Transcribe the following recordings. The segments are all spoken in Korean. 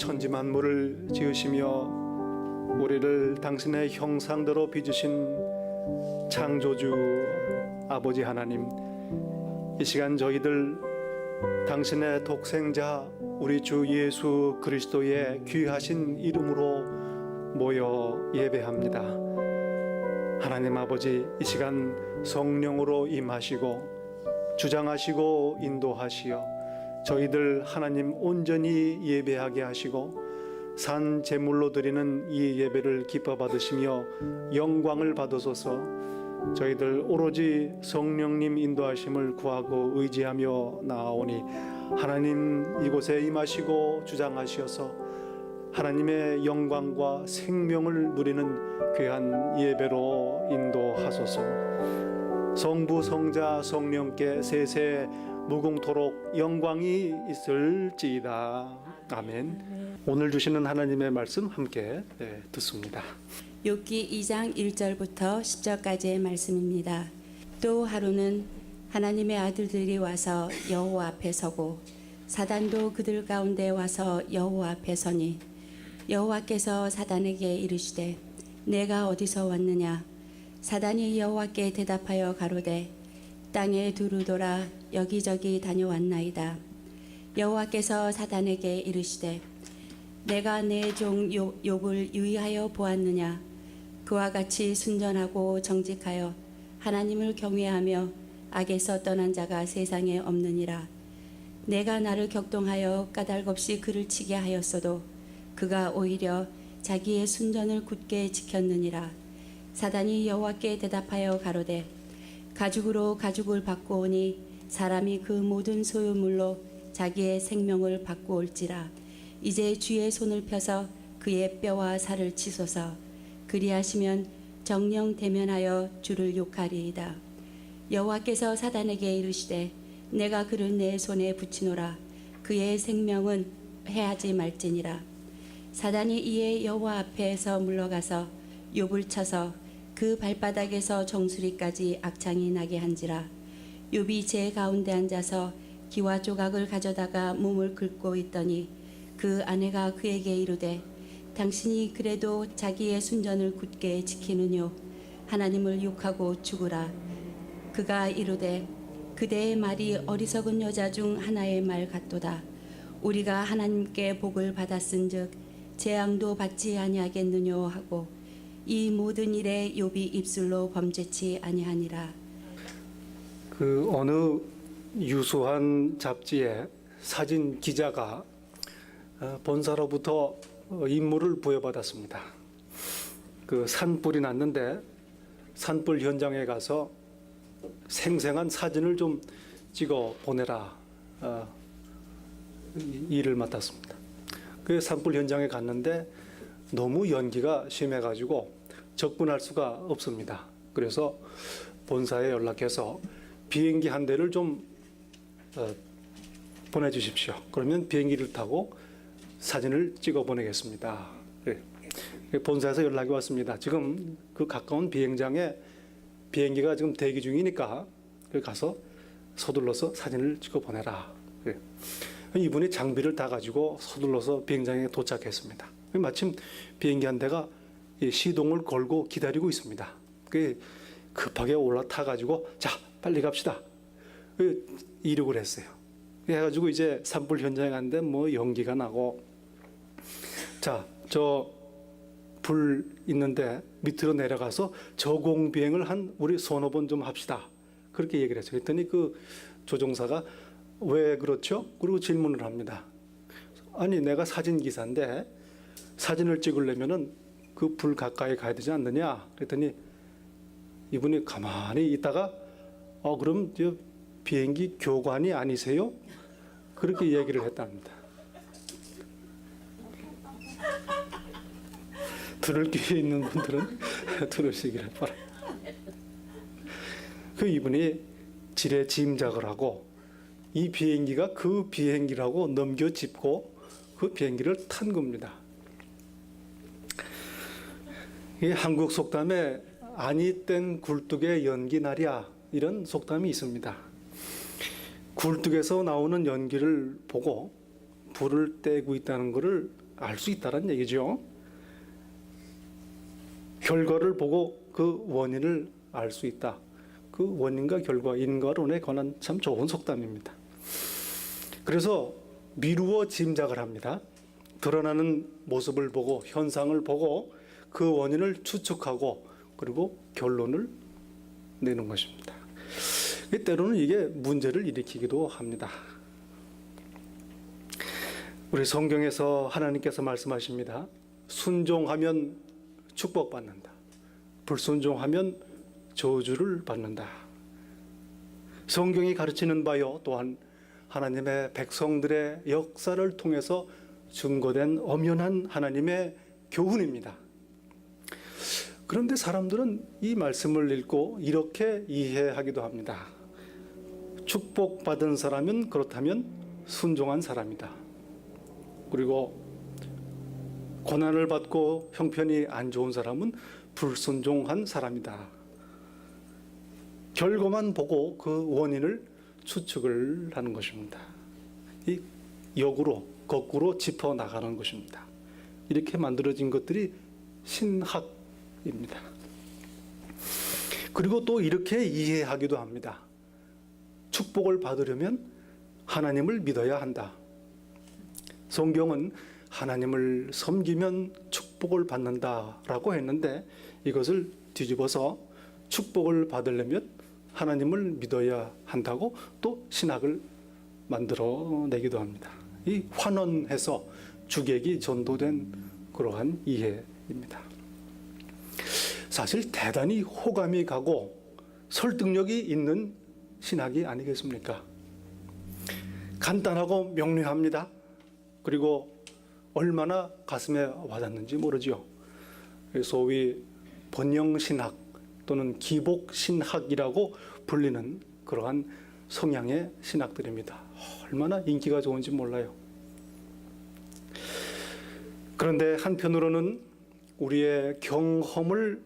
천지 만물을 지으시며 우리를 당신의 형상대로 빚으신 창조주 아버지 하나님, 이 시간 저희들 당신의 독생자 우리 주 예수 그리스도의 귀하신 이름으로 모여 예배합니다. 하나님 아버지, 이 시간 성령으로 임하시고 주장하시고 인도하시어 저희들 하나님 온전히 예배하게 하시고 산 제물로 드리는 이 예배를 기뻐 받으시며 영광을 받으소서. 저희들 오로지 성령님 인도하심을 구하고 의지하며 나아오니 하나님 이곳에 임하시고 주장하시어서 하나님의 영광과 생명을 누리는 귀한 예배로 인도하소서. 성부 성자 성령께 세세 무궁토록 영광이 있을지이다. 아멘. 오늘 주시는 하나님의 말씀 함께 듣습니다. 욥기 2장 1절부터 10절까지의 말씀입니다. 또 하루는 하나님의 아들들이 와서 여호와 앞에 서고 사단도 그들 가운데 와서 여호와 앞에 서니 여호와께서 사단에게 이르시되 내가 어디서 왔느냐? 사단이 여호와께 대답하여 가로되 땅에 두루 돌아 여기저기 다녀왔나이다. 여호와께서 사단에게 이르시되 내가 내 종 욥을 유의하여 보았느냐? 그와 같이 순전하고 정직하여 하나님을 경외하며 악에서 떠난 자가 세상에 없느니라. 내가 나를 격동하여 까닭없이 그를 치게 하였어도 그가 오히려 자기의 순전을 굳게 지켰느니라. 사단이 여호와께 대답하여 가로되 가죽으로 가죽을 바꾸오니 사람이 그 모든 소유물로 자기의 생명을 바꾸올지라. 이제 주의 손을 펴서 그의 뼈와 살을 치소서. 그리하시면 정령 대면하여 주를 욕하리이다. 여호와께서 사단에게 이르시되 내가 그를 내 손에 붙이노라. 그의 생명은 해하지 말지니라. 사단이 이에 여호와 앞에서 물러가서 욥을 쳐서 그 발바닥에서 정수리까지 악창이 나게 한지라. 욥이 제 가운데 앉아서 기와 조각을 가져다가 몸을 긁고 있더니 그 아내가 그에게 이르되 당신이 그래도 자기의 순전을 굳게 지키느뇨? 하나님을 욕하고 죽으라. 그가 이르되 그대의 말이 어리석은 여자 중 하나의 말 같도다. 우리가 하나님께 복을 받았은즉 재앙도 받지 아니하겠느뇨 하고 이 모든 일에 욥이 입술로 범죄치 아니하니라. 그 어느 유수한 잡지의 사진 기자가 본사로부터 임무를 부여받았습니다. 그 산불이 났는데 산불 현장에 가서 생생한 사진을 좀 찍어 보내라 일을 맡았습니다. 그 산불 현장에 갔는데 너무 연기가 심해가지고 접근할 수가 없습니다. 그래서 본사에 연락해서 비행기 한 대를 좀 보내주십시오. 그러면 비행기를 타고 사진을 찍어 보내겠습니다. 본사에서 연락이 왔습니다. 지금 그 가까운 비행장에 비행기가 지금 대기 중이니까 가서 서둘러서 사진을 찍어 보내라. 이분이 장비를 다 가지고 서둘러서 비행장에 도착했습니다. 마침 비행기 한 대가 시동을 걸고 기다리고 있습니다. 급하게 올라타 가지고 자 빨리 갑시다. 이륙을 했어요. 해가지고 이제 산불 현장에 갔는데 뭐 연기가 나고 자 저 불 있는데 밑으로 내려가서 저공 비행을 한 우리 서너 번 좀 합시다. 그렇게 얘기를 했어요. 그랬더니 그 조종사가 왜 그렇죠? 그리고 질문을 합니다. 아니 내가 사진 기사인데 사진을 찍으려면은 그 불 가까이 가야 되지 않느냐? 그랬더니 이분이 가만히 있다가 그럼 저 비행기 교관이 아니세요? 그렇게 얘기를 했답니다. 들을 기회 있는 분들은 들으시기를 바랍니다. 그 이분이 지레 짐작을 하고 이 비행기가 그 비행기라고 넘겨짚고 그 비행기를 탄 겁니다. 이 한국 속담에 아니 땐 굴뚝에 연기 나랴 이런 속담이 있습니다. 굴뚝에서 나오는 연기를 보고 불을 떼고 있다는 것을 알 수 있다는 얘기죠. 결과를 보고 그 원인을 알 수 있다. 그 원인과 결과, 인과론에 관한 참 좋은 속담입니다. 그래서 미루어 짐작을 합니다. 드러나는 모습을 보고 현상을 보고 그 원인을 추측하고 그리고 결론을 내는 것입니다. 때로는 이게 문제를 일으키기도 합니다. 우리 성경에서 하나님께서 말씀하십니다. 순종하면 축복받는다. 불순종하면 저주를 받는다. 성경이 가르치는 바요 또한 하나님의 백성들의 역사를 통해서 증거된 엄연한 하나님의 교훈입니다. 그런데 사람들은 이 말씀을 읽고 이렇게 이해하기도 합니다. 축복받은 사람은 그렇다면 순종한 사람이다. 그리고 고난을 받고 형편이 안 좋은 사람은 불순종한 사람이다. 결과만 보고 그 원인을 추측을 하는 것입니다. 이 역으로 거꾸로 짚어 나가는 것입니다. 이렇게 만들어진 것들이 신학입니다. 그리고 또 이렇게 이해하기도 합니다. 축복을 받으려면 하나님을 믿어야 한다. 성경은 하나님을 섬기면 축복을 받는다라고 했는데 이것을 뒤집어서 축복을 받으려면 하나님을 믿어야 한다고 또 신학을 만들어내기도 합니다. 이 환원해서 주객이 전도된 그러한 이해입니다. 사실 대단히 호감이 가고 설득력이 있는 신학이 아니겠습니까? 간단하고 명료합니다. 그리고 얼마나 가슴에 와닿는지 모르죠. 소위 번영신학 또는 기복신학이라고 불리는 그러한 성향의 신학들입니다. 얼마나 인기가 좋은지 몰라요. 그런데 한편으로는 우리의 경험을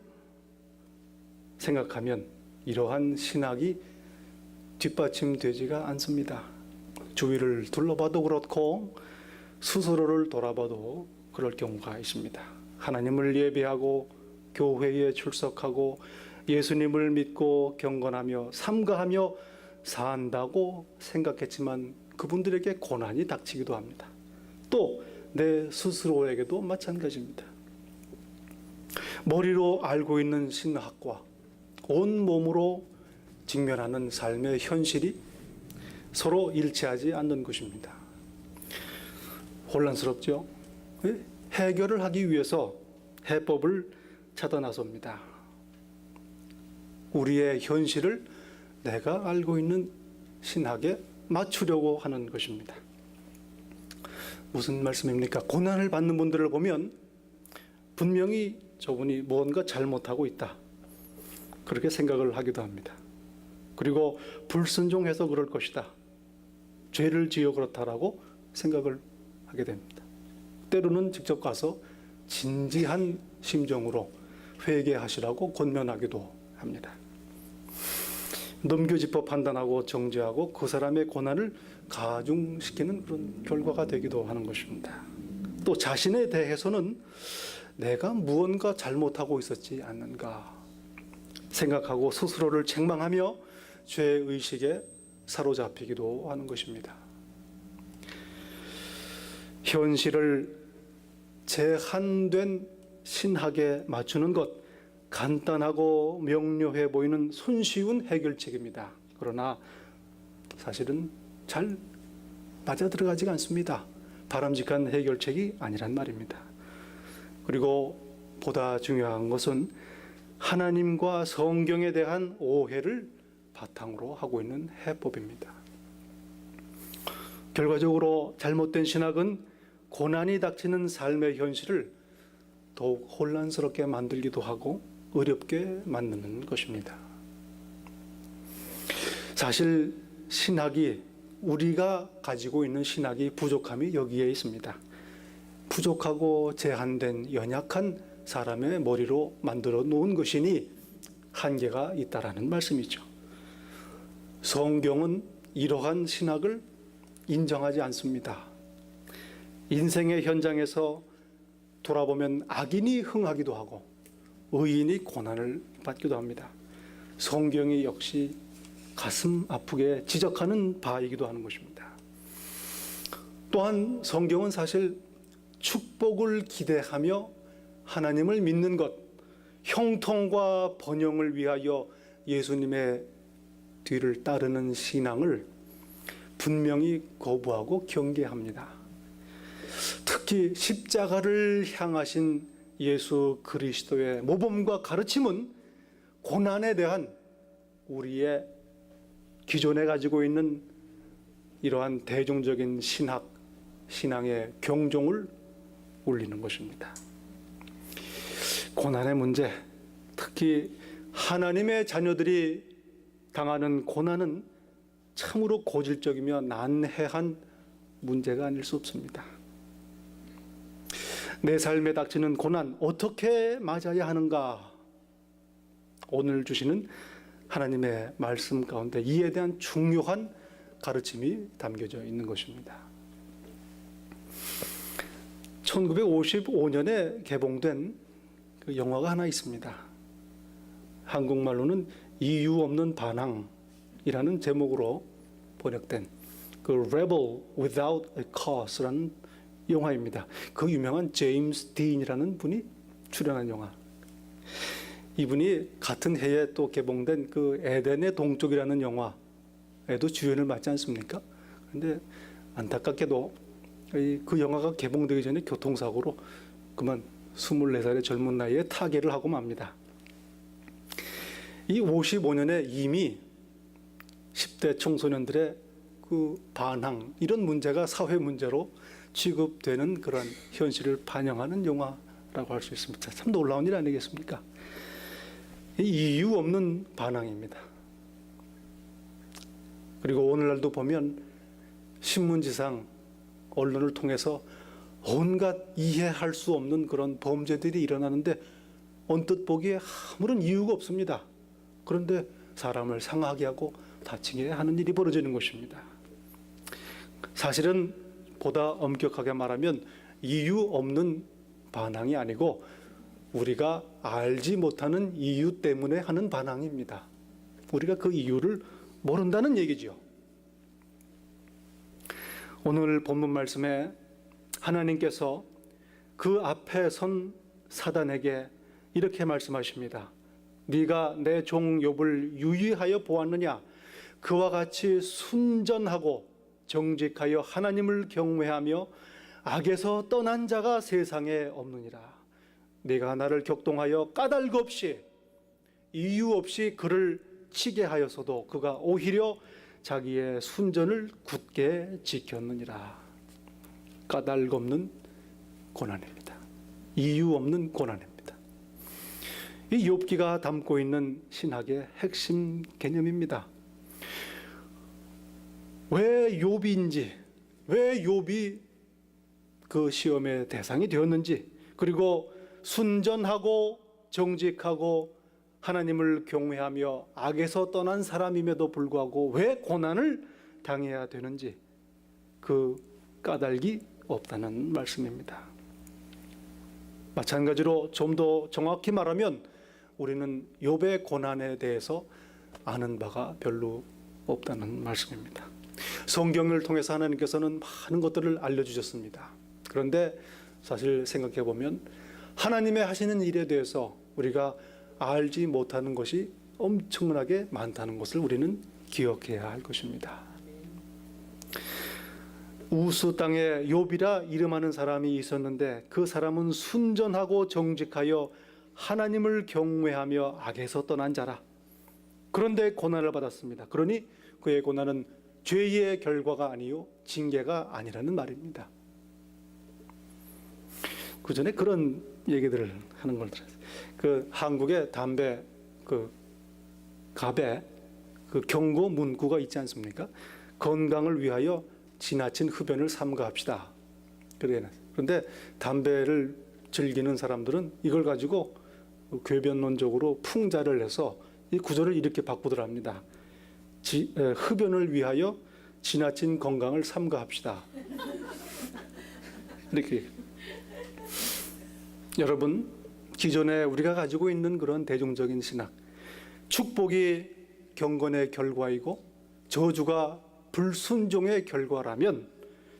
생각하면 이러한 신학이 뒷받침되지가 않습니다. 주위를 둘러봐도 그렇고 스스로를 돌아봐도 그럴 경우가 있습니다. 하나님을 예배하고 교회에 출석하고 예수님을 믿고 경건하며 삼가하며 산다고 생각했지만 그분들에게 고난이 닥치기도 합니다. 또 내 스스로에게도 마찬가지입니다. 머리로 알고 있는 신학과 온 몸으로 직면하는 삶의 현실이 서로 일치하지 않는 것입니다. 혼란스럽죠? 해결을 하기 위해서 해법을 찾아 나섭니다. 우리의 현실을 내가 알고 있는 신학에 맞추려고 하는 것입니다. 무슨 말씀입니까? 고난을 받는 분들을 보면 분명히 저분이 무언가 잘못하고 있다. 그렇게 생각을 하기도 합니다. 그리고 불순종해서 그럴 것이다. 죄를 지어 그렇다라고 생각을 하게 됩니다. 때로는 직접 가서 진지한 심정으로 회개하시라고 권면하기도 합니다. 넘겨짚어 판단하고 정죄하고 그 사람의 고난을 가중시키는 그런 결과가 되기도 하는 것입니다. 또 자신에 대해서는 내가 무언가 잘못하고 있었지 않는가 생각하고 스스로를 책망하며 죄의식에 사로잡히기도 하는 것입니다. 현실을 제한된 신학에 맞추는 것, 간단하고 명료해 보이는 손쉬운 해결책입니다. 그러나 사실은 잘 맞아 들어가지가 않습니다. 바람직한 해결책이 아니란 말입니다. 그리고 보다 중요한 것은 하나님과 성경에 대한 오해를 바탕으로 하고 있는 해법입니다. 결과적으로 잘못된 신학은 고난이 닥치는 삶의 현실을 더욱 혼란스럽게 만들기도 하고 어렵게 만드는 것입니다. 사실 신학이 우리가 가지고 있는 신학이 부족함이 여기에 있습니다. 부족하고 제한된 연약한 사람의 머리로 만들어 놓은 것이니 한계가 있다라는 말씀이죠. 성경은 이러한 신학을 인정하지 않습니다. 인생의 현장에서 돌아보면 악인이 흥하기도 하고 의인이 고난을 받기도 합니다. 성경이 역시 가슴 아프게 지적하는 바이기도 하는 것입니다. 또한 성경은 사실 축복을 기대하며 하나님을 믿는 것, 형통과 번영을 위하여 예수님의 뒤를 따르는 신앙을 분명히 거부하고 경계합니다. 특히 십자가를 향하신 예수 그리스도의 모범과 가르침은 고난에 대한 우리의 기존에 가지고 있는 이러한 대중적인 신앙의 경종을 울리는 것입니다. 고난의 문제, 특히 하나님의 자녀들이 당하는 고난은 참으로 고질적이며 난해한 문제가 아닐 수 없습니다. 내 삶에 닥치는 고난 어떻게 맞아야 하는가? 오늘 주시는 하나님의 말씀 가운데 이에 대한 중요한 가르침이 담겨져 있는 것입니다. 1955년에 개봉된 그 영화가 하나 있습니다. 한국말로는 이유 없는 반항이라는 제목으로 번역된 그 Rebel Without a Cause라는 영화입니다. 그 유명한 제임스 딘이라는 분이 출연한 영화. 이분이 같은 해에 또 개봉된 그 에덴의 동쪽이라는 영화에도 주연을 맡지 않습니까? 그런데 안타깝게도 그 영화가 개봉되기 전에 교통사고로 그만 24살의 젊은 나이에 타계를 하고 맙니다. 이 55년에 이미 10대 청소년들의 그 반항, 이런 문제가 사회 문제로 취급되는 그런 현실을 반영하는 영화라고 할 수 있습니다. 참 놀라운 일 아니겠습니까? 이유 없는 반항입니다. 그리고 오늘날도 보면 신문지상 언론을 통해서 온갖 이해할 수 없는 그런 범죄들이 일어나는데 언뜻 보기에 아무런 이유가 없습니다. 그런데 사람을 상하게 하고 다치게 하는 일이 벌어지는 것입니다. 사실은 보다 엄격하게 말하면 이유 없는 반항이 아니고 우리가 알지 못하는 이유 때문에 하는 반항입니다. 우리가 그 이유를 모른다는 얘기죠. 오늘 본문 말씀에 하나님께서 그 앞에 선 사단에게 이렇게 말씀하십니다. 네가 내 종 욥을 유의하여 보았느냐? 그와 같이 순전하고 정직하여 하나님을 경외하며 악에서 떠난 자가 세상에 없느니라. 네가 나를 격동하여 까닭 없이 이유 없이 그를 치게 하여서도 그가 오히려 자기의 순전을 굳게 지켰느니라. 까닭 없는 고난입니다. 이유 없는 고난입니다. 이 욥기가 담고 있는 신학의 핵심 개념입니다. 왜 욥인지, 왜 욥이 그 시험의 대상이 되었는지, 그리고 순전하고 정직하고 하나님을 경외하며 악에서 떠난 사람임에도 불구하고 왜 고난을 당해야 되는지 그 까닭이 없다는 말씀입니다. 마찬가지로 좀 더 정확히 말하면 우리는 욥의 고난에 대해서 아는 바가 별로 없다는 말씀입니다. 성경을 통해서 하나님께서는 많은 것들을 알려주셨습니다. 그런데 사실 생각해 보면 하나님의 하시는 일에 대해서 우리가 알지 못하는 것이 엄청나게 많다는 것을 우리는 기억해야 할 것입니다. 우스 땅에 욥이라 이름하는 사람이 있었는데 그 사람은 순전하고 정직하여 하나님을 경외하며 악에서 떠난 자라. 그런데 고난을 받았습니다. 그러니 그의 고난은 죄의 결과가 아니요 징계가 아니라는 말입니다. 그 전에 그런 얘기들을 하는 걸 들었어요. 그 한국의 담배 그 갑에 그 경고 문구가 있지 않습니까? 건강을 위하여 지나친 흡연을 삼가합시다. 그런데 담배를 즐기는 사람들은 이걸 가지고 궤변론적으로 풍자를 해서 이 구절을 이렇게 바꾸더랍니다. 흡연을 위하여 지나친 건강을 삼가합시다. 이렇게. 여러분, 기존에 우리가 가지고 있는 그런 대중적인 신학, 축복이 경건의 결과이고 저주가 불순종의 결과라면,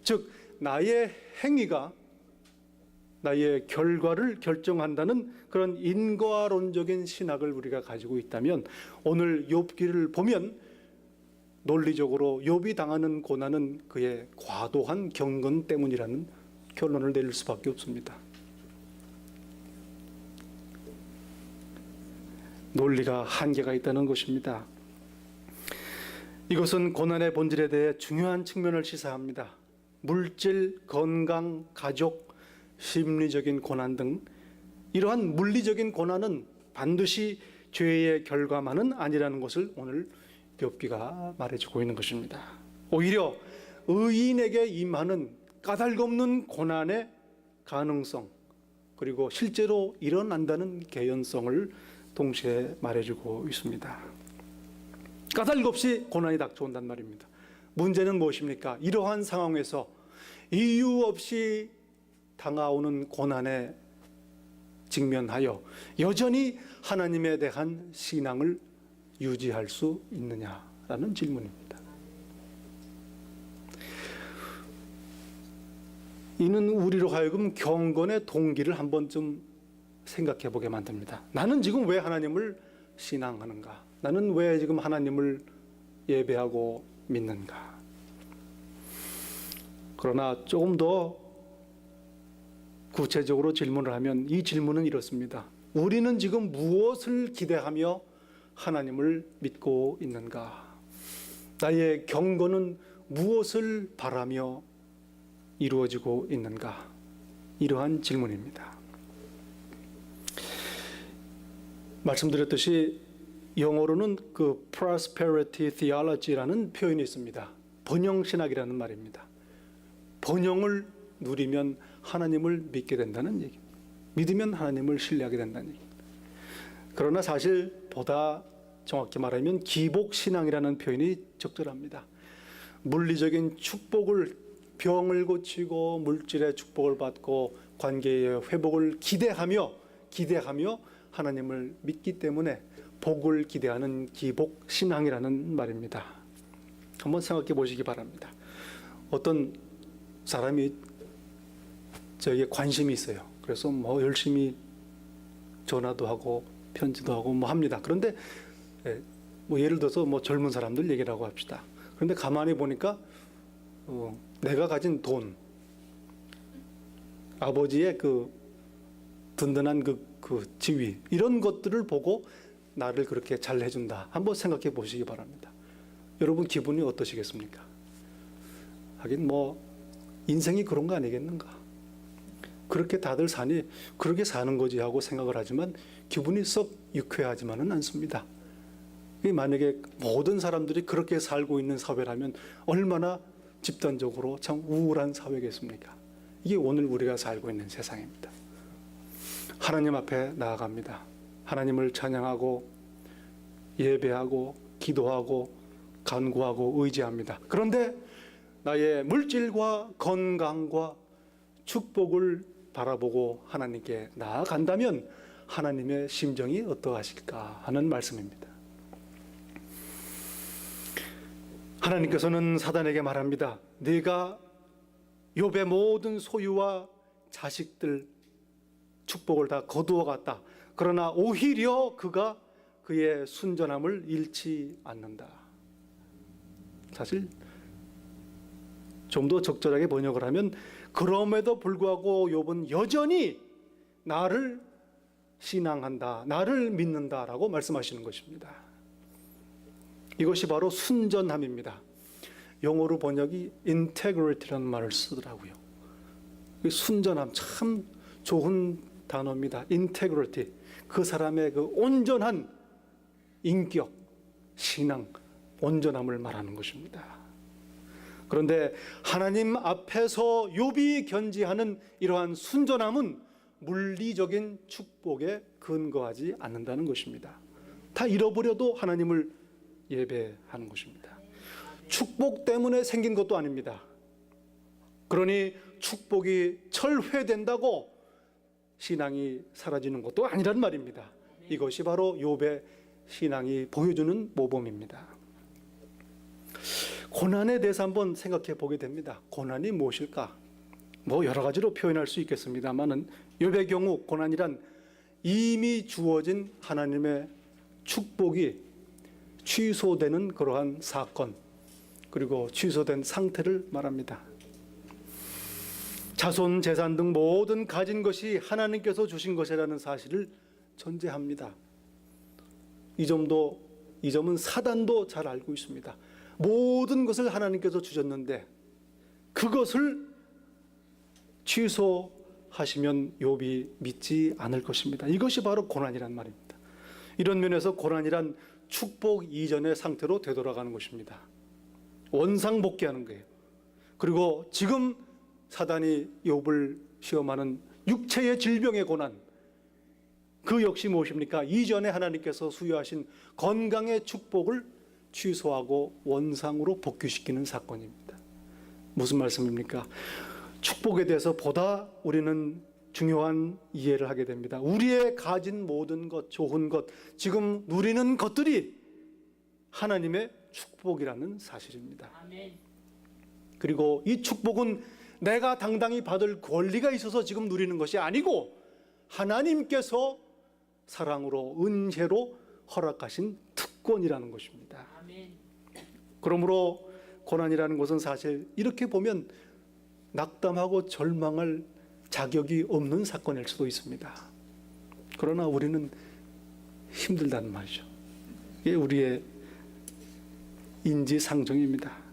즉 나의 행위가 나의 결과를 결정한다는 그런 인과론적인 신학을 우리가 가지고 있다면, 오늘 욥기를 보면 논리적으로 욥이 당하는 고난은 그의 과도한 경건 때문이라는 결론을 내릴 수밖에 없습니다. 논리가 한계가 있다는 것입니다. 이것은 고난의 본질에 대해 중요한 측면을 시사합니다. 물질, 건강, 가족, 심리적인 고난 등 이러한 물리적인 고난은 반드시 죄의 결과만은 아니라는 것을 오늘 욥기가 말해주고 있는 것입니다. 오히려 의인에게 임하는 까닭없는 고난의 가능성, 그리고 실제로 일어난다는 개연성을 동시에 말해주고 있습니다. 까닭없이 고난이 닥쳐온단 말입니다. 문제는 무엇입니까? 이러한 상황에서 이유 없이 당하오는 고난에 직면하여 여전히 하나님에 대한 신앙을 유지할 수 있느냐라는 질문입니다. 이는 우리로 하여금 경건의 동기를 한 번쯤 생각해 보게 만듭니다. 나는 지금 왜 하나님을 신앙하는가? 나는 왜 지금 하나님을 예배하고 믿는가? 그러나 조금 더 구체적으로 질문을 하면 이 질문은 이렇습니다. 우리는 지금 무엇을 기대하며 하나님을 믿고 있는가? 나의 경건은 무엇을 바라며 이루어지고 있는가? 이러한 질문입니다. 말씀드렸듯이 영어로는 그 prosperity theology라는 표현이 있습니다. 번영신학이라는 말입니다. 번영을 누리면 하나님을 믿게 된다는 얘기입니다. 믿으면 하나님을 신뢰하게 된다는 얘기입니다. 그러나 사실 보다 정확히 말하면 기복신앙이라는 표현이 적절합니다. 물리적인 축복을, 병을 고치고 물질의 축복을 받고 관계의 회복을 기대하며 하나님을 믿기 때문에 복을 기대하는 기복신앙이라는 말입니다. 한번 생각해 보시기 바랍니다. 어떤 사람이 저에게 관심이 있어요. 그래서 뭐 열심히 전화도 하고 편지도 하고 뭐 합니다. 그런데 뭐 예를 들어서 뭐 젊은 사람들 얘기라고 합시다. 그런데 가만히 보니까 내가 가진 돈, 아버지의 그 든든한 그 지위, 이런 것들을 보고 나를 그렇게 잘 해준다. 한번 생각해 보시기 바랍니다. 여러분 기분이 어떠시겠습니까? 하긴 뭐 인생이 그런 거 아니겠는가? 그렇게 다들 사니 그렇게 사는 거지 하고 생각을 하지만 기분이 썩 유쾌하지만은 않습니다. 만약에 모든 사람들이 그렇게 살고 있는 사회라면 얼마나 집단적으로 참 우울한 사회겠습니까? 이게 오늘 우리가 살고 있는 세상입니다. 하나님 앞에 나아갑니다. 하나님을 찬양하고 예배하고 기도하고 간구하고 의지합니다. 그런데 나의 물질과 건강과 축복을 바라보고 하나님께 나아간다면 하나님의 심정이 어떠하실까 하는 말씀입니다. 하나님께서는 사단에게 말합니다. 네가 욥의 모든 소유와 자식들 축복을 다 거두어 갔다. 그러나 오히려 그가 그의 순전함을 잃지 않는다. 사실 좀 더 적절하게 번역을 하면 그럼에도 불구하고 욥은 여전히 나를 신앙한다, 나를 믿는다라고 말씀하시는 것입니다. 이것이 바로 순전함입니다. 영어로 번역이 integrity라는 말을 쓰더라고요. 순전함, 참 좋은 단어입니다. integrity, 그 사람의 그 온전한 인격, 신앙, 온전함을 말하는 것입니다. 그런데 하나님 앞에서 욥이 견지하는 이러한 순전함은 물리적인 축복에 근거하지 않는다는 것입니다. 다 잃어버려도 하나님을 예배하는 것입니다. 축복 때문에 생긴 것도 아닙니다. 그러니 축복이 철회된다고 신앙이 사라지는 것도 아니란 말입니다. 이것이 바로 욥의 신앙이 보여주는 모범입니다. 고난에 대해서 한번 생각해 보게 됩니다. 고난이 무엇일까? 뭐 여러 가지로 표현할 수 있겠습니다만은 욥의 경우 고난이란 이미 주어진 하나님의 축복이 취소되는 그러한 사건, 그리고 취소된 상태를 말합니다. 자손, 재산 등 모든 가진 것이 하나님께서 주신 것이라는 사실을 전제합니다. 이 점은 사단도 잘 알고 있습니다. 모든 것을 하나님께서 주셨는데 그것을 취소하시면 욥이 믿지 않을 것입니다. 이것이 바로 고난이란 말입니다. 이런 면에서 고난이란 축복 이전의 상태로 되돌아가는 것입니다. 원상복귀하는 거예요. 그리고 지금 사단이 욥을 시험하는 육체의 질병의 고난, 그 역시 무엇입니까? 이전에 하나님께서 수여하신 건강의 축복을 취소하고 원상으로 복귀시키는 사건입니다. 무슨 말씀입니까? 축복에 대해서 보다 우리는 중요한 이해를 하게 됩니다. 우리의 가진 모든 것, 좋은 것, 지금 누리는 것들이 하나님의 축복이라는 사실입니다. 아멘. 그리고 이 축복은 내가 당당히 받을 권리가 있어서 지금 누리는 것이 아니고 하나님께서 사랑으로, 은혜로 허락하신 특권이라는 것입니다. 아멘. 그러므로 고난이라는 것은 사실 이렇게 보면 낙담하고 절망할 자격이 없는 사건일 수도 있습니다. 그러나 우리는 힘들다는 말이죠. 이게 우리의 인지상정입니다.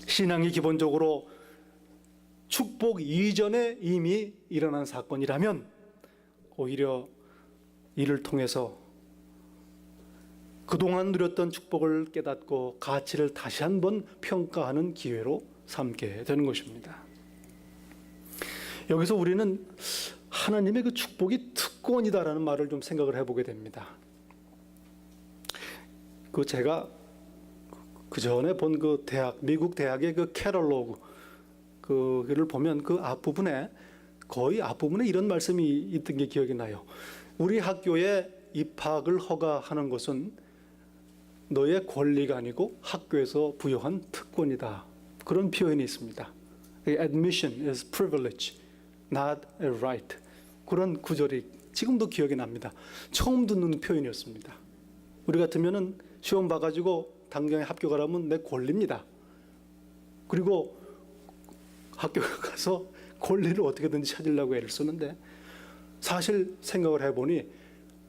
신앙이 기본적으로 축복 이전에 이미 일어난 사건이라면 오히려 이를 통해서 그동안 누렸던 축복을 깨닫고 가치를 다시 한번 평가하는 기회로 삼게 되는 것입니다. 여기서 우리는 하나님의 그 축복이 특권이다라는 말을 좀 생각을 해보게 됩니다. 제가 그 전에 본 그 미국 대학의 그 캐럴로그 그를 보면 그 앞부분에 거의 앞부분에 이런 말씀이 있던 게 기억이 나요. 우리 학교에 입학을 허가하는 것은 너의 권리가 아니고 학교에서 부여한 특권이다. 그런 표현이 있습니다. Admission is privilege, not a right. 그런 구절이 지금도 기억이 납니다. 처음 듣는 표현이었습니다. 우리 같으면은 시험 봐가지고 당장에 합격하라면 내 권리입니다. 그리고 학교 가서 권리를 어떻게든지 찾으려고 애를 쓰는데 사실 생각을 해보니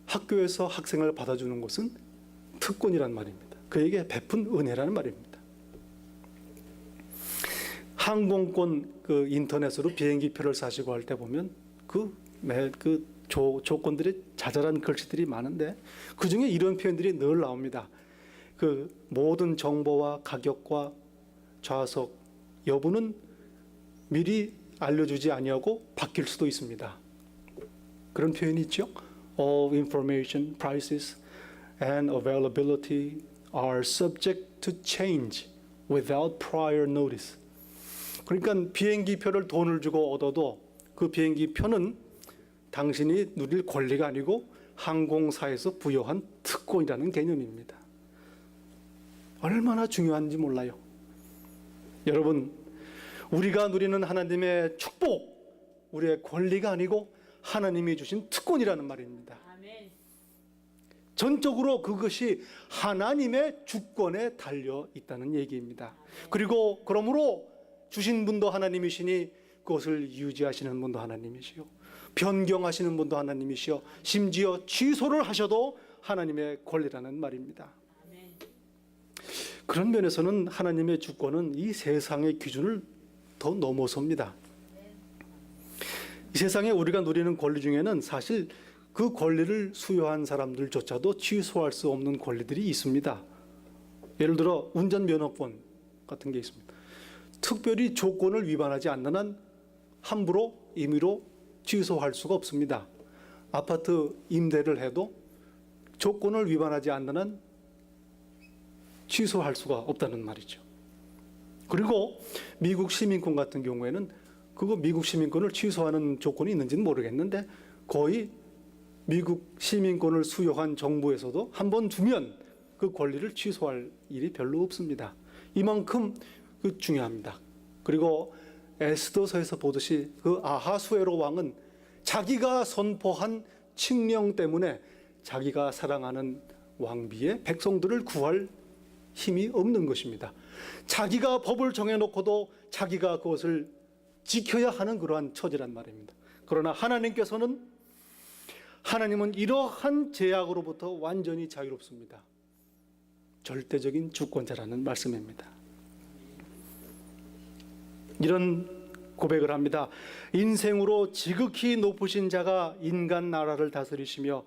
학교에서 학생을 받아주는 것은 특권이란 말입니다. 그에게 베푼 은혜라는 말입니다. 항공권 인터넷으로 비행기표를 사시고 할 때 보면 조건들이 자잘한 글씨들이 많은데 그 중에 이런 표현들이 늘 나옵니다. 모든 정보와 가격과 좌석 여부는 미리 알려주지 아니하고 바뀔 수도 있습니다. 그런 표현이 있죠. All information, prices, and availability are subject to change without prior notice. 그러니까 비행기 표를 돈을 주고 얻어도 그 비행기 표는 당신이 누릴 권리가 아니고 항공사에서 부여한 특권이라는 개념입니다. 얼마나 중요한지 몰라요. 여러분, 우리가 누리는 하나님의 축복, 우리의 권리가 아니고 하나님이 주신 특권이라는 말입니다. 아멘. 전적으로 그것이 하나님의 주권에 달려 있다는 얘기입니다. 그리고 그러므로 주신 분도 하나님이시니 그것을 유지하시는 분도 하나님이시요, 변경하시는 분도 하나님이시요, 심지어 취소를 하셔도 하나님의 권리라는 말입니다. 아멘. 그런 면에서는 하나님의 주권은 이 세상의 기준을 더 넘어섭니다. 이 세상에 우리가 누리는 권리 중에는 사실 그 권리를 수여한 사람들조차도 취소할 수 없는 권리들이 있습니다. 예를 들어 운전면허권 같은 게 있습니다. 특별히 조건을 위반하지 않는 한 함부로 임의로 취소할 수가 없습니다. 아파트 임대를 해도 조건을 위반하지 않는 한 취소할 수가 없다는 말이죠. 그리고 미국 시민권 같은 경우에는 그거 미국 시민권을 취소하는 조건이 있는지는 모르겠는데 거의 미국 시민권을 수여한 정부에서도 한 번 주면 그 권리를 취소할 일이 별로 없습니다. 이만큼 중요합니다. 그리고 에스더서에서 보듯이 그 아하수에로 왕은 자기가 선포한 칙령 때문에 자기가 사랑하는 왕비의 백성들을 구할 힘이 없는 것입니다. 자기가 법을 정해놓고도 자기가 그것을 지켜야 하는 그러한 처지란 말입니다. 그러나 하나님은 이러한 제약으로부터 완전히 자유롭습니다. 절대적인 주권자라는 말씀입니다. 이런 고백을 합니다. 인생으로 지극히 높으신 자가 인간 나라를 다스리시며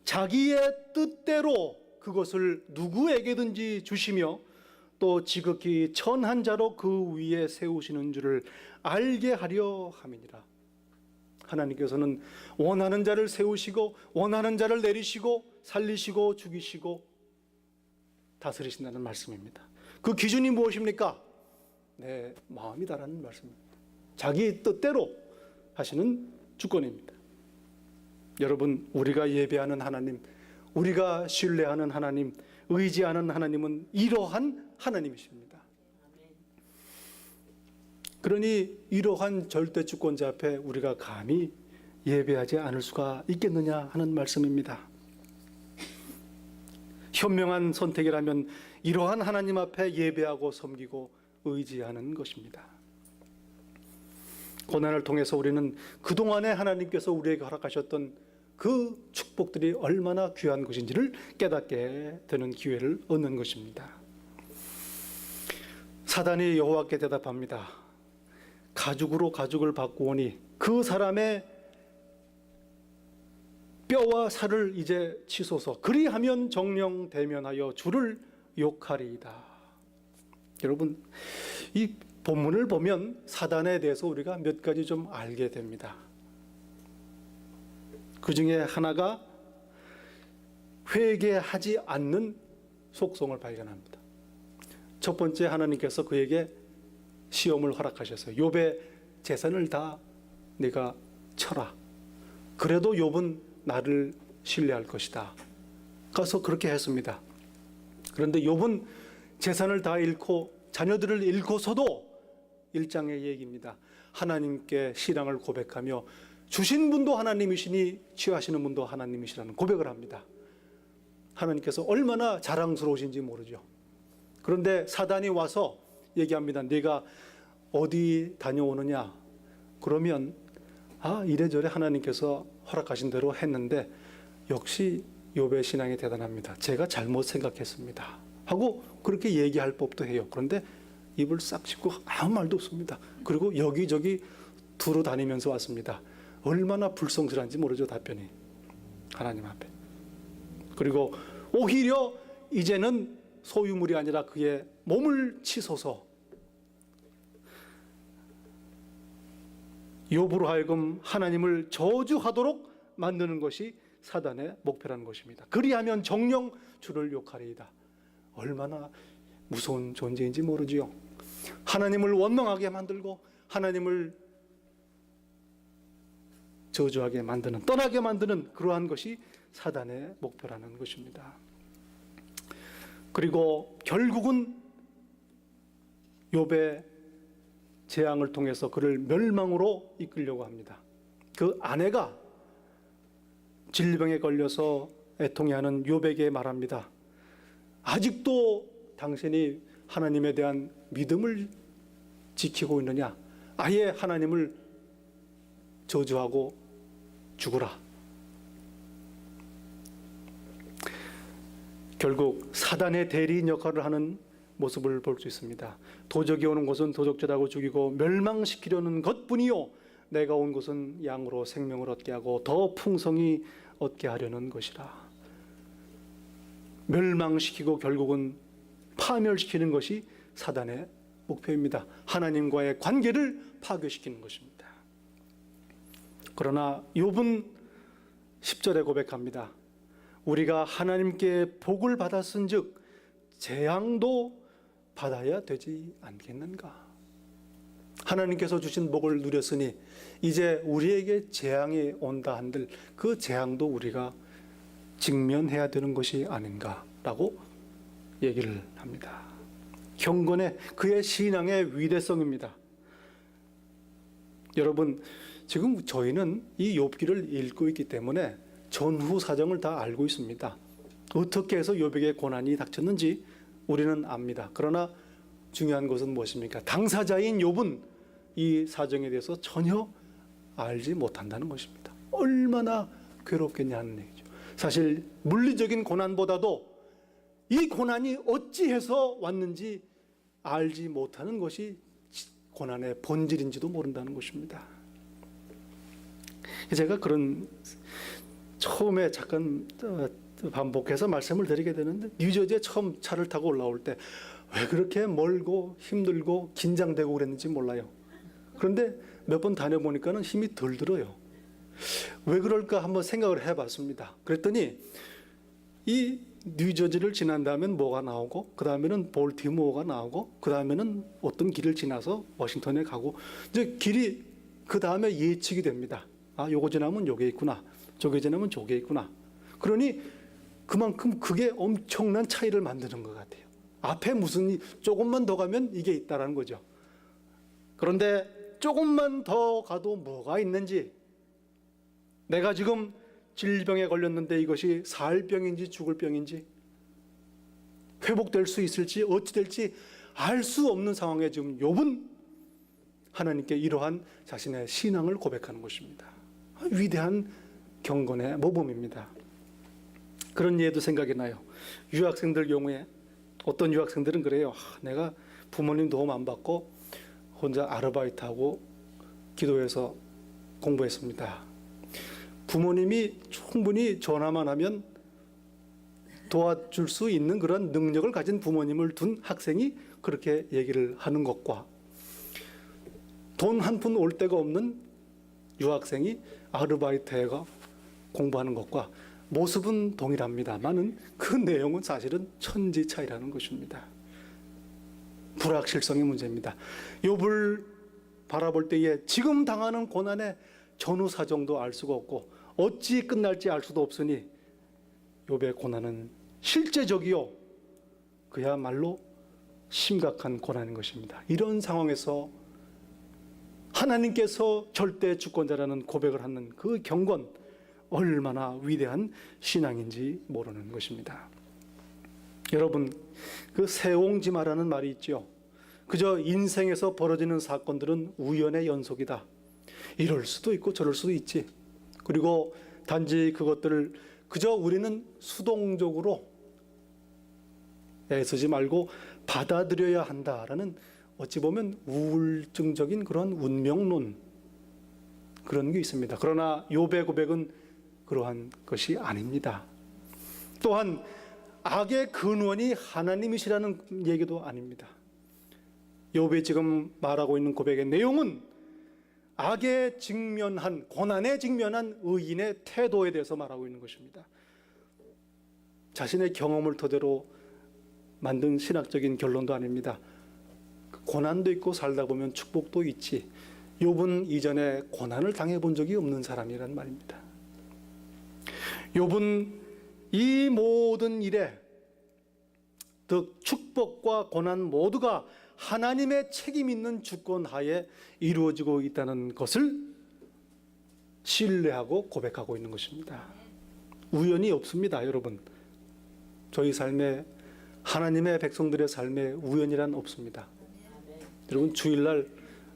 자기의 뜻대로 그것을 누구에게든지 주시며 또 지극히 천한 자로 그 위에 세우시는 줄을 알게 하려 함이니라. 하나님께서는 원하는 자를 세우시고 원하는 자를 내리시고 살리시고 죽이시고 다스리신다는 말씀입니다. 그 기준이 무엇입니까? 내 마음이다라는 말씀입니다. 자기 뜻대로 하시는 주권입니다. 여러분, 우리가 예배하는 하나님, 우리가 신뢰하는 하나님, 의지하는 하나님은 이러한 하나님이십니다. 그러니 이러한 절대 주권자 앞에 우리가 감히 예배하지 않을 수가 있겠느냐 하는 말씀입니다. 현명한 선택이라면 이러한 하나님 앞에 예배하고 섬기고 의지하는 것입니다. 고난을 통해서 우리는 그동안에 하나님께서 우리에게 허락하셨던 그 축복들이 얼마나 귀한 것인지를 깨닫게 되는 기회를 얻는 것입니다. 사단이 여호와께 대답합니다. 가죽으로 가죽을 바꾸오니 그 사람의 뼈와 살을 이제 치소서. 그리하면 정령 대면하여 주를 욕하리이다. 여러분, 이 본문을 보면 사단에 대해서 우리가 몇 가지 좀 알게 됩니다. 그 중에 하나가 회개하지 않는 속성을 발견합니다. 첫 번째, 하나님께서 그에게 시험을 허락하셨어요. 욥의 재산을 다 네가 쳐라. 그래도 욥은 나를 신뢰할 것이다. 가서 그렇게 했습니다. 그런데 욥은 재산을 다 잃고 자녀들을 잃고서도 1장의 얘기입니다. 하나님께 신앙을 고백하며 주신 분도 하나님이시니 취하시는 분도 하나님이시라는 고백을 합니다. 하나님께서 얼마나 자랑스러우신지 모르죠. 그런데 사단이 와서 얘기합니다. 네가 어디 다녀오느냐? 그러면 이래저래 하나님께서 허락하신 대로 했는데 역시 욥의 신앙이 대단합니다. 제가 잘못 생각했습니다. 하고 그렇게 얘기할 법도 해요. 그런데 입을 싹 씻고 아무 말도 없습니다. 그리고 여기저기 두루 다니면서 왔습니다. 얼마나 불성실한지 모르죠, 답변이. 하나님 앞에. 그리고 오히려 이제는 소유물이 아니라 그의 몸을 치소서. 욥으로 하여금 하나님을 저주하도록 만드는 것이 사단의 목표라는 것입니다. 그리하면 정령 주를 욕하리이다. 얼마나 무서운 존재인지 모르지요. 하나님을 원망하게 만들고 하나님을 저주하게 만드는, 떠나게 만드는 그러한 것이 사단의 목표라는 것입니다. 그리고 결국은 욥의 재앙을 통해서 그를 멸망으로 이끌려고 합니다. 그 아내가 질병에 걸려서 애통해하는 욥에게 말합니다. 아직도 당신이 하나님에 대한 믿음을 지키고 있느냐? 아예 하나님을 저주하고 죽으라. 결국 사단의 대리인 역할을 하는 모습을 볼 수 있습니다. 도적이 오는 것은 도적질하고 죽이고 멸망시키려는 것뿐이요, 내가 온 것은 양으로 생명을 얻게 하고 더 풍성히 얻게 하려는 것이라. 멸망시키고 결국은 파멸시키는 것이 사단의 목표입니다. 하나님과의 관계를 파괴시키는 것입니다. 그러나 욥은 10절에 고백합니다. 우리가 하나님께 복을 받았은즉 재앙도 받아야 되지 않겠는가? 하나님께서 주신 복을 누렸으니 이제 우리에게 재앙이 온다 한들 그 재앙도 우리가 직면해야 되는 것이 아닌가라고 얘기를 합니다. 경건의 그의 신앙의 위대성입니다. 여러분, 지금 저희는 이 욥기를 읽고 있기 때문에 전후 사정을 다 알고 있습니다. 어떻게 해서 욥에게 고난이 닥쳤는지 우리는 압니다. 그러나 중요한 것은 무엇입니까? 당사자인 욥은 이 사정에 대해서 전혀 알지 못한다는 것입니다. 얼마나 괴롭겠냐는 얘기죠. 사실 물리적인 고난보다도 이 고난이 어찌해서 왔는지 알지 못하는 것이 고난의 본질인지도 모른다는 것입니다. 제가 그런 처음에 잠깐 반복해서 말씀을 드리게 되는데, 뉴저지에 처음 차를 타고 올라올 때 왜 그렇게 멀고 힘들고 긴장되고 그랬는지 몰라요. 그런데 몇 번 다녀보니까는 힘이 덜 들어요. 왜 그럴까 한번 생각을 해봤습니다. 그랬더니 이 뉴저지를 지난 다음엔 뭐가 나오고, 그 다음에는 볼티모어가 나오고, 그 다음에는 어떤 길을 지나서 워싱턴에 가고, 이제 길이 그 다음에 예측이 됩니다. 아, 요거 지나면 요게 있구나, 저게 지나면 저게 있구나. 그러니 그만큼 그게 엄청난 차이를 만드는 것 같아요. 앞에 무슨 조금만 더 가면 이게 있다라는 거죠. 그런데 조금만 더 가도 뭐가 있는지, 내가 지금 질병에 걸렸는데 이것이 살 병인지 죽을 병인지, 회복될 수 있을지 어찌 될지 알 수 없는 상황에 지금 욥은 하나님께 이러한 자신의 신앙을 고백하는 것입니다. 위대한 경건의 모범입니다. 그런 예도 생각이 나요. 유학생들 경우에 어떤 유학생들은 그래요. 내가 부모님 도움 안 받고 혼자 아르바이트하고 기도해서 공부했습니다. 부모님이 충분히 전화만 하면 도와줄 수 있는 그런 능력을 가진 부모님을 둔 학생이 그렇게 얘기를 하는 것과, 돈 한 푼 올 데가 없는 유학생이 아르바이트해가 공부하는 것과 모습은 동일합니다만은 그 내용은 사실은 천지 차이라는 것입니다. 불확실성의 문제입니다. 욥을 바라볼 때에 지금 당하는 고난의 전후 사정도 알 수가 없고 어찌 끝날지 알 수도 없으니 욥의 고난은 실제적이요, 그야말로 심각한 고난인 것입니다. 이런 상황에서 하나님께서 절대 주권자라는 고백을 하는 그 경건, 얼마나 위대한 신앙인지 모르는 것입니다. 여러분, 그 세옹지마라는 말이 있죠. 그저 인생에서 벌어지는 사건들은 우연의 연속이다. 이럴 수도 있고 저럴 수도 있지. 그리고 단지 그것들을 그저 우리는 수동적으로 애쓰지 말고 받아들여야 한다라는, 어찌 보면 우울증적인 그런 운명론, 그런 게 있습니다. 그러나 욥의 고백은 그러한 것이 아닙니다. 또한 악의 근원이 하나님이시라는 얘기도 아닙니다. 욥이 지금 말하고 있는 고백의 내용은 악에 직면한, 고난에 직면한 의인의 태도에 대해서 말하고 있는 것입니다. 자신의 경험을 토대로 만든 신학적인 결론도 아닙니다. 고난도 있고 살다 보면 축복도 있지. 욥은 이전에 고난을 당해본 적이 없는 사람이란 말입니다. 욥은 이 모든 일에 즉 축복과 고난 모두가 하나님의 책임 있는 주권 하에 이루어지고 있다는 것을 신뢰하고 고백하고 있는 것입니다. 우연이 없습니다, 여러분. 저희 삶에, 하나님의 백성들의 삶에 우연이란 없습니다. 여러분, 주일날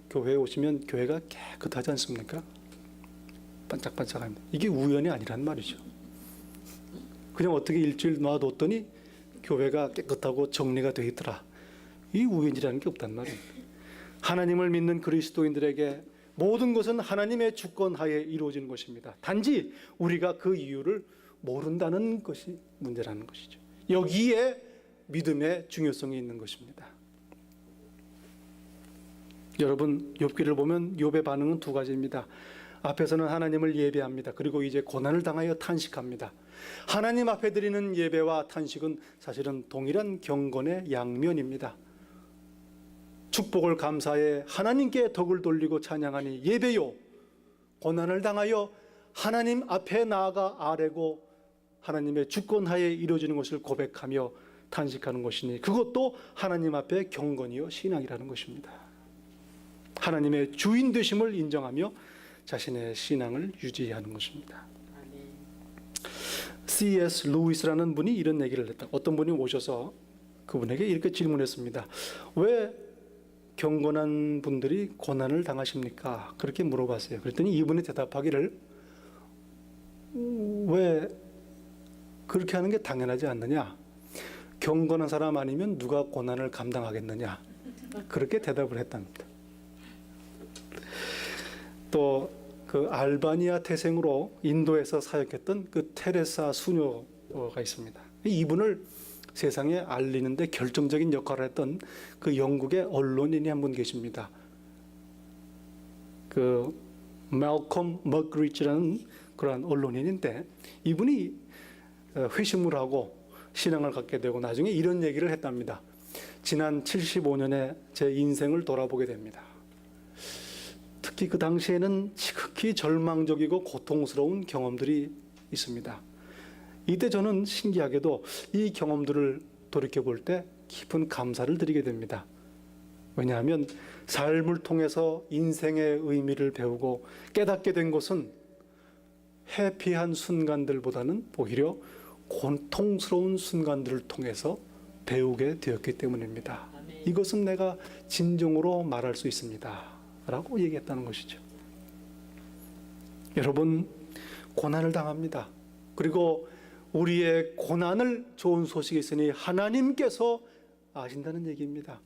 교회에 오시면 교회가 깨끗하지 않습니까? 반짝반짝합니다. 이게 우연이 아니란 말이죠. 그냥 어떻게 일주일 놔뒀더니 교회가 깨끗하고 정리가 되어 있더라. 이 우연이라는 게 없단 말이에요. 하나님을 믿는 그리스도인들에게 모든 것은 하나님의 주권 하에 이루어지는 것입니다. 단지 우리가 그 이유를 모른다는 것이 문제라는 것이죠. 여기에 믿음의 중요성이 있는 것입니다. 여러분, 욥기를 보면 욥의 반응은 두 가지입니다. 앞에서는 하나님을 예배합니다. 그리고 이제 고난을 당하여 탄식합니다. 하나님 앞에 드리는 예배와 탄식은 사실은 동일한 경건의 양면입니다. 축복을 감사해 하나님께 덕을 돌리고 찬양하니 예배요. 고난을 당하여 하나님 앞에 나아가 아뢰고 하나님의 주권하에 이루어지는 것을 고백하며 탄식하는 것이니 그것도 하나님 앞에 경건이요 신앙이라는 것입니다. 하나님의 주인 되심을 인정하며 자신의 신앙을 유지하는 것입니다. C.S. 루이스라는 분이 이런 얘기를 했다. 어떤 분이 오셔서 그분에게 이렇게 질문했습니다. 왜 경건한 분들이 고난을 당하십니까? 그렇게 물어봤어요. 그랬더니 이분이 대답하기를 왜 그렇게 하는 게 당연하지 않느냐? 경건한 사람 아니면 누가 고난을 감당하겠느냐? 그렇게 대답을 했답니다. 또 그 알바니아 태생으로 인도에서 사역했던 그 테레사 수녀가 있습니다. 이분을 세상에 알리는데 결정적인 역할을 했던 그 영국의 언론인이 한 분 계십니다. 그 malcolm muggeridge라는 그런 언론인인데 이분이 회심을 하고 신앙을 갖게 되고 나중에 이런 얘기를 했답니다. 지난 75년에 제 인생을 돌아보게 됩니다. 특히 그 당시에는 지극히 절망적이고 고통스러운 경험들이 있습니다. 이때 저는 신기하게도 이 경험들을 돌이켜볼 때 깊은 감사를 드리게 됩니다. 왜냐하면 삶을 통해서 인생의 의미를 배우고 깨닫게 된 것은 해피한 순간들보다는 오히려 고통스러운 순간들을 통해서 배우게 되었기 때문입니다. 이것은 내가 진정으로 말할 수 있습니다. 라고 얘기했다는 것이죠. 여러분, 고난을 당합니다. 그리고 우리의 고난을 좋은 소식이 있으니 하나님께서 아신다는 얘기입니다.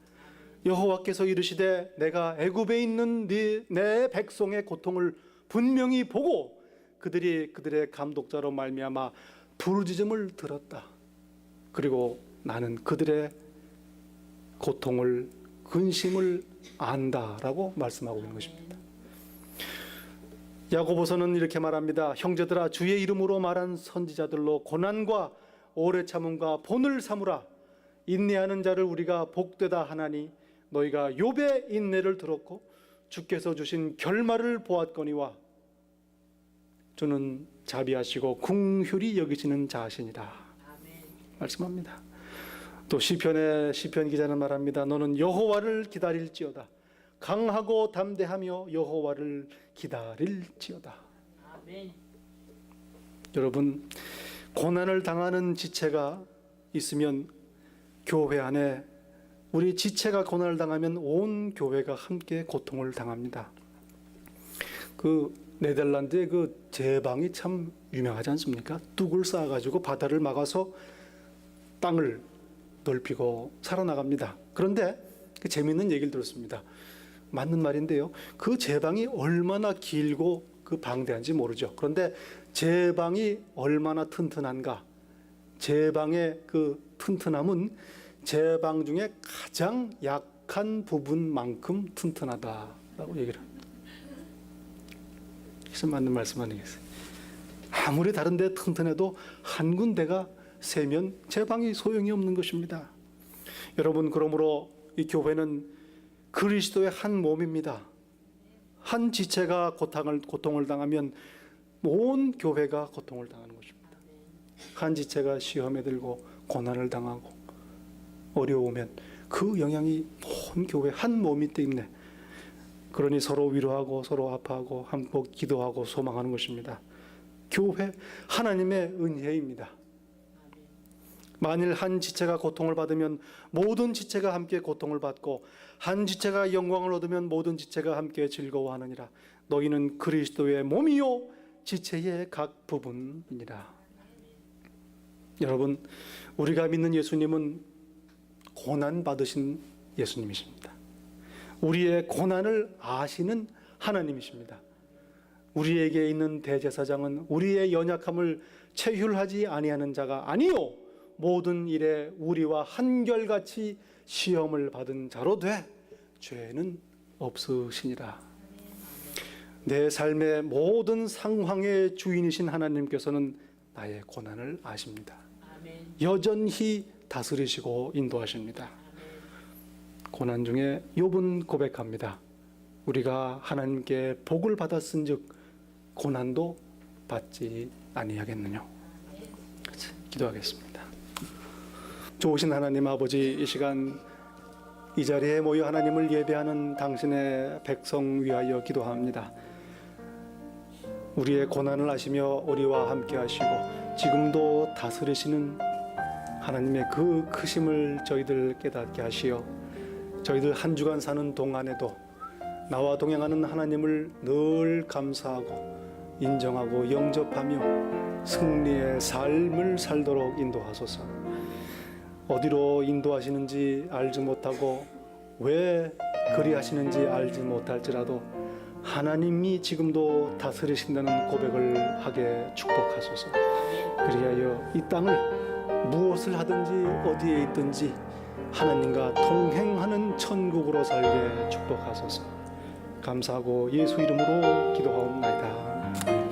여호와께서 이르시되 내가 애굽에 있는 내 백성의 고통을 분명히 보고 그들이 그들의 감독자로 말미암아 부르짖음을 들었다. 그리고 나는 그들의 고통을 근심을 안다라고 말씀하고 있는 것입니다. 야고보서는 이렇게 말합니다. 형제들아 주의 이름으로 말한 선지자들로 고난과 오래 참음과 본을 삼으라. 인내하는 자를 우리가 복되다 하나니 너희가 욥의 인내를 들었고 주께서 주신 결말을 보았거니와 주는 자비하시고 긍휼히 여기시는 자시니라. 말씀합니다. 또 시편 기자는 말합니다. 너는 여호와를 기다릴지어다. 강하고 담대하며 여호와를 기다릴지어다. 아멘. 여러분, 고난을 당하는 지체가 있으면 교회 안에 우리 지체가 고난을 당하면 온 교회가 함께 고통을 당합니다. 그 네덜란드의 그 제방이 참 유명하지 않습니까? 뚝을 쌓아가지고 바다를 막아서 땅을 넓히고 살아나갑니다. 그런데 그 재미있는 얘기를 들었습니다. 맞는 말인데요. 그 제방이 얼마나 길고 그 방대한지 모르죠. 그런데 제방이 얼마나 튼튼한가? 제방의 그 튼튼함은 제방 중에 가장 약한 부분만큼 튼튼하다라고 얘기를 합니다. 그래서 맞는 말씀 아니겠어요? 아무리 다른 데 튼튼해도 한 군데가 세면 제방이 소용이 없는 것입니다. 여러분, 그러므로 이 교회는 그리스도의 한 몸입니다. 한 지체가 고통을 당하면 온 교회가 고통을 당하는 것입니다. 한 지체가 시험에 들고 고난을 당하고 어려우면 그 영향이 온 교회 한 몸이 때문에 그러니 서로 위로하고 서로 아파하고 함께 기도하고 소망하는 것입니다. 교회 하나님의 은혜입니다. 만일 한 지체가 고통을 받으면 모든 지체가 함께 고통을 받고 한 지체가 영광을 얻으면 모든 지체가 함께 즐거워하느니라. 너희는 그리스도의 몸이요 지체의 각 부분이니라. 여러분, 우리가 믿는 예수님은 고난 받으신 예수님이십니다. 우리의 고난을 아시는 하나님이십니다. 우리에게 있는 대제사장은 우리의 연약함을 체휼하지 아니하는 자가 아니요 모든 일에 우리와 한결같이 시험을 받은 자로 돼 죄는 없으시니라. 내 삶의 모든 상황의 주인이신 하나님께서는 나의 고난을 아십니다. 여전히 다스리시고 인도하십니다. 고난 중에 욥은 고백합니다. 우리가 하나님께 복을 받았은즉 고난도 받지 아니하겠느냐. 기도하겠습니다. 좋으신 하나님 아버지, 이 시간 이 자리에 모여 하나님을 예배하는 당신의 백성 위하여 기도합니다. 우리의 고난을 아시며 우리와 함께 하시고 지금도 다스리시는 하나님의 그 크심을 저희들 깨닫게 하시어 저희들 한 주간 사는 동안에도 나와 동행하는 하나님을 늘 감사하고 인정하고 영접하며 승리의 삶을 살도록 인도하소서. 어디로 인도하시는지 알지 못하고 왜 그리하시는지 알지 못할지라도 하나님이 지금도 다스리신다는 고백을 하게 축복하소서. 그리하여 이 땅을 무엇을 하든지 어디에 있든지 하나님과 동행하는 천국으로 살게 축복하소서. 감사하고 예수 이름으로 기도하옵나이다.